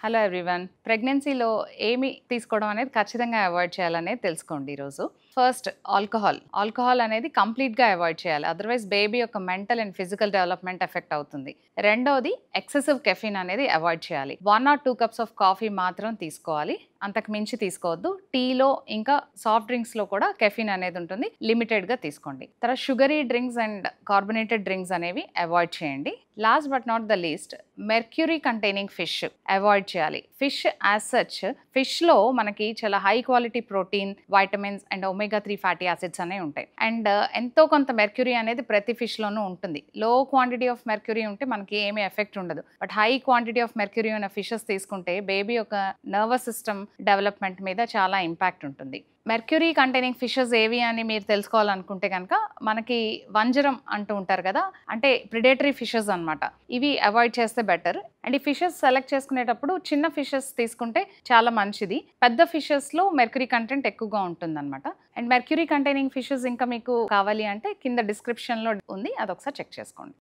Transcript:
Hello everyone. ప్రెగ్నెన్సీలో ఏమి తీసుకోవడం అనేది ఖచ్చితంగా అవాయిడ్ చేయాలనేది తెలుసుకోండి ఈరోజు. ఫస్ట్ ఆల్కహాల్ అనేది కంప్లీట్‌గా అవాయిడ్ చేయాలి. అదర్‌వైజ్ బేబీ యొక్క mental and physical development effect అవుతుంది. రెండోది ఎక్సెసివ్ కెఫీన్ అనేది అవాయిడ్ చేయాలి. 1 ఆర్ 2 కప్స్ ఆఫ్ కాఫీ మాత్రం తీసుకోవాలి. అంతకు మించి తీసుకోవద్దు. టీలో ఇంకా సాఫ్ట్ డ్రింక్స్‌లో కూడా కెఫీన్ అనేది ఉంటుంది. లిమిటెడ్‌గా తీసుకోండి. తర్వాత sugary drinks and carbonated drinks అనేవి అవాయిడ్ చేయండి. Last but not the least mercury containing fish avoid చేయాలి. ఫిష్ యాజ్ సచ్ ఫిష్‌లో మనకి చాలా high quality protein, vitamins and omega 3 fatty acids అనేవి ఉంటాయి. అండ్ ఎంతో కొంత మెర్క్యూరీ అనేది ప్రతి ఫిష్‌లోనూ ఉంటుంది. లో క్వాంటిటీ ఆఫ్ మెర్క్యూరీ ఉంటే మనకి ఏమీ ఎఫెక్ట్ ఉండదు. But high quantity of mercury ఉన్న ఫిషెస్ తీసుకుంటే బేబీ యొక్క నర్వస్ సిస్టమ్ డెవలప్మెంట్ మీద చాలా ఇంపాక్ట్ ఉంటుంది. మెర్క్యూరీ కంటైనింగ్ ఫిషెస్ ఏవి అని మీరు తెలుసుకోవాలనుకుంటే కనుక మనకి వంజరం అంటూ ఉంటారు కదా, అంటే ప్రిడేటరీ ఫిషెస్ అనమాట. ఇవి అవాయిడ్ చేస్తే బెటర్. అండ్ ఈ ఫిషెస్ సెలెక్ట్ చేసుకునేటప్పుడు చిన్న ఫిషెస్ తీసుకుంటే చాలా మంచిది. పెద్ద ఫిషెస్లో మెర్క్యూరీ కంటెంట్ ఎక్కువగా ఉంటుందన్నమాట. అండ్ మెర్క్యూరీ కంటైనింగ్ ఫిషెస్ ఇంకా మీకు కావాలి అంటే కింద డిస్క్రిప్షన్లో ఉంది, అదొకసారి చెక్ చేసుకోండి.